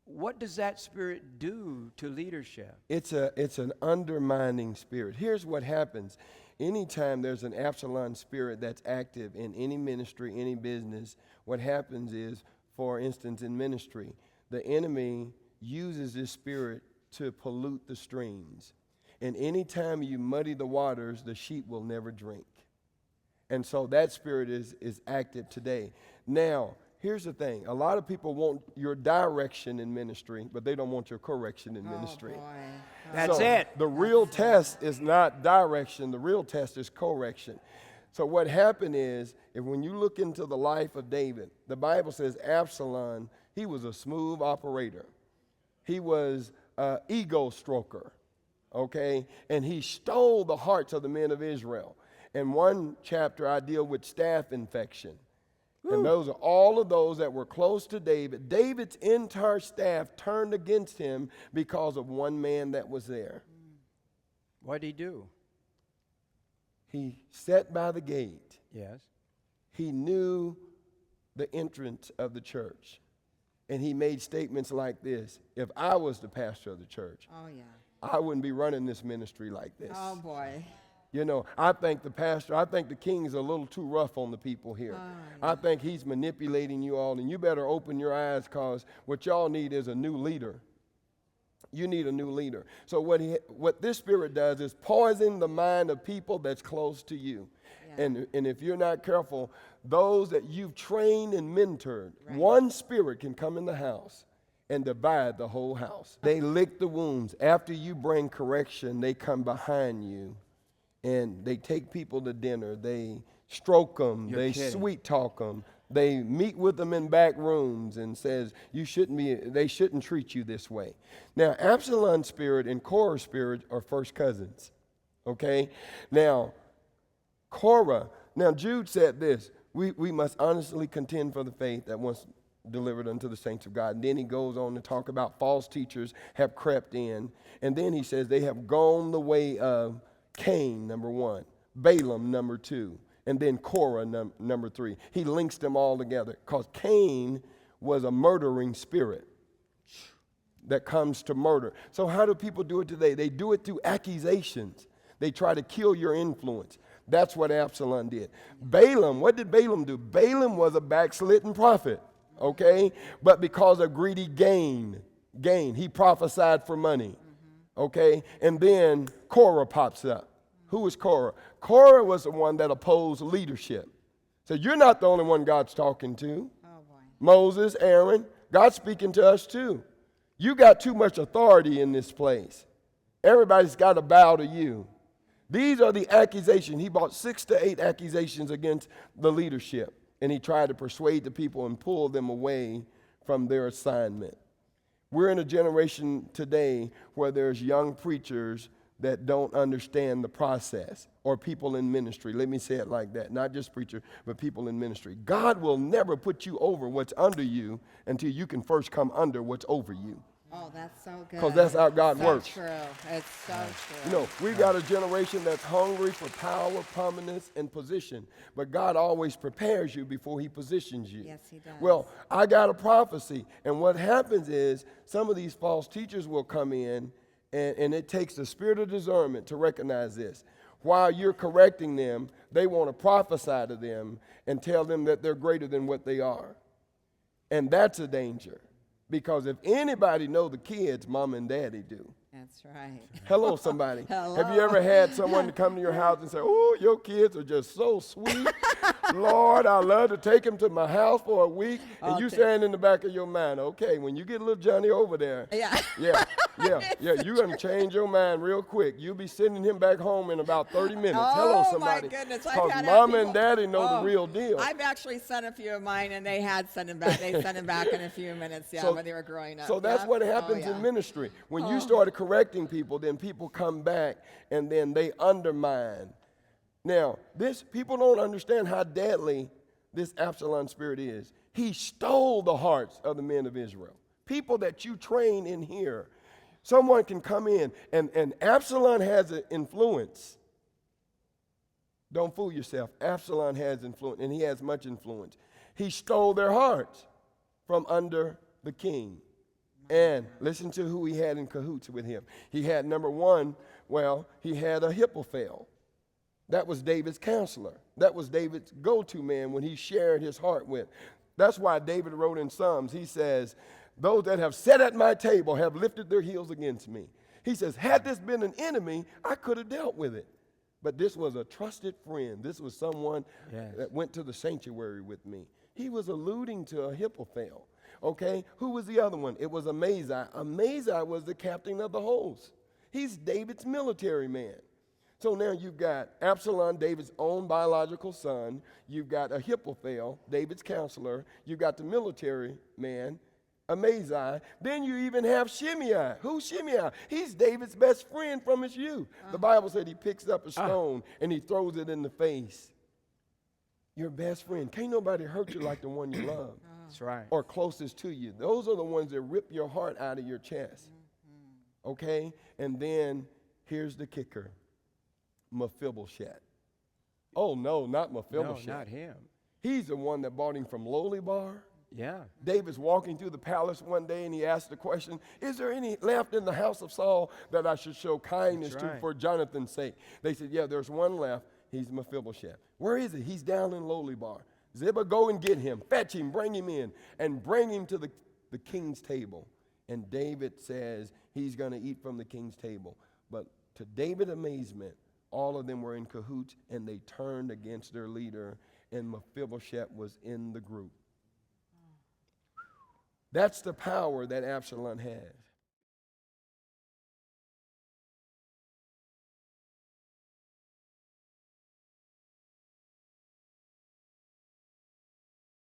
what does that spirit do to leadership? It's an undermining spirit. Here's what happens. Anytime there's an Absalom spirit that's active in any ministry, any business, what happens is, for instance, in ministry, the enemy uses this spirit to pollute the streams. And anytime you muddy the waters, the sheep will never drink. And so that spirit is active today. Now, here's the thing. A lot of people want your direction in ministry, but they don't want your correction in ministry. Boy. That's So it. The real test is not direction. The real test is correction. So what happened is, when you look into the life of David, the Bible says Absalom, he was a smooth operator. He was an ego stroker, okay? And he stole the hearts of the men of Israel. In one chapter, I deal with staph infection. And those are all of those that were close to David. David's entire staff turned against him because of one man that was there. What did he do? He sat by the gate. Yes. He knew the entrance of the church. And he made statements like this: if I was the pastor of the church, Oh, yeah. I wouldn't be running this ministry like this. Oh, boy. You know, I think the king is a little too rough on the people here. Yeah. I think he's manipulating you all, and you better open your eyes, because what y'all need is a new leader. You need a new leader. So what this spirit does is poison the mind of people that's close to you. Yeah. And if you're not careful, those that you've trained and mentored, Right. one spirit can come in the house and divide the whole house. They lick the wounds. After you bring correction, they come behind you and they take people to dinner. They stroke them. You're They kidding. sweet talk them. They meet with them in back rooms and says, they shouldn't treat you this way. Now, Absalom's spirit and Korah's spirit are first cousins, okay? Now, Jude said this: we must honestly contend for the faith that once delivered unto the saints of God. And then he goes on to talk about false teachers have crept in. And then he says they have gone the way of Cain, number one, Balaam, number two, and then Korah, number three. He links them all together because Cain was a murdering spirit that comes to murder. So how do people do it today? They do it through accusations. They try to kill your influence. That's what Absalom did. Balaam, what did Balaam do? Balaam was a backslidden prophet, okay? But because of greedy gain, he prophesied for money, okay? And then Korah pops up. Who was Korah? Korah was the one that opposed leadership. So you're not the only one God's talking to. Oh, boy. Moses, Aaron, God's speaking to us too. You got too much authority in this place. Everybody's got to bow to you. These are the accusations. He brought 6 to 8 accusations against the leadership, and he tried to persuade the people and pull them away from their assignment. We're in a generation today where there's young preachers that don't understand the process, or people in ministry. Let me say it like that. Not just preacher, but people in ministry. God will never put you over what's under you until you can first come under what's over you. Oh, that's so good. Because that's how God so works. True. It's so true. You know, we've got a generation that's hungry for power, prominence, and position. But God always prepares you before he positions you. Yes, he does. Well, I got a prophecy. And what happens is some of these false teachers will come in, and it takes the spirit of discernment to recognize this. While you're correcting them, they want to prophesy to them and tell them that they're greater than what they are. And that's a danger. Because if anybody know the kids, mom and daddy do. That's right. Hello, somebody. Hello. Have you ever had someone to come to your house and say, oh, your kids are just so sweet. Lord, I love to take them to my house for a week. And you saying in the back of your mind, okay, when you get little Johnny over there, Yeah. you're going to change your mind real quick. You'll be sending him back home in about 30 minutes. Hello, somebody. Oh, my goodness. I've Because had mom people- and daddy know the real deal. I've actually sent a few of mine, and they had sent them back. They sent them back in a few minutes, when they were growing up. So that's Yep. what happens Oh, in ministry. When you start correcting people, then people come back and then they undermine. Now, people don't understand how deadly this Absalom spirit is. He stole the hearts of the men of Israel. People that you train in here. Someone can come in, and Absalom has an influence. Don't fool yourself. Absalom has influence, and he has much influence. He stole their hearts from under the king. And listen to who he had in cahoots with him. He had, number one, he had Ahithophel. That was David's counselor. That was David's go-to man when he shared his heart with. That's why David wrote in Psalms, he says, those that have sat at my table have lifted their heels against me. He says, had this been an enemy, I could have dealt with it. But this was a trusted friend. This was someone that went to the sanctuary with me. He was alluding to Ahithophel. Okay, who was the other one? It was Amaziah. Amaziah was the captain of the host. He's David's military man. So now you've got Absalom, David's own biological son. You've got Ahithophel, David's counselor. You've got the military man, Amaziah. Then you even have Shimei. Who's Shimei? He's David's best friend from his youth. The Bible said he picks up a stone and he throws it in the face. Your best friend. Can't nobody hurt you like the one you love. That's right. Or closest to you. Those are the ones that rip your heart out of your chest. Okay? And then here's the kicker. Mephibosheth. Oh, no, not Mephibosheth. No, not him. He's the one that bought him from Lodebar. Yeah. David's walking through the palace one day and he asked the question, is there any left in the house of Saul that I should show kindness to for Jonathan's sake? They said, yeah, there's one left. He's Mephibosheth. Where is he? He's down in Lodebar. Ziba, go and get him, fetch him, bring him in, and bring him to the king's table. And David says he's going to eat from the king's table. But to David's amazement, all of them were in cahoots, and they turned against their leader, and Mephibosheth was in the group. That's the power that Absalom has.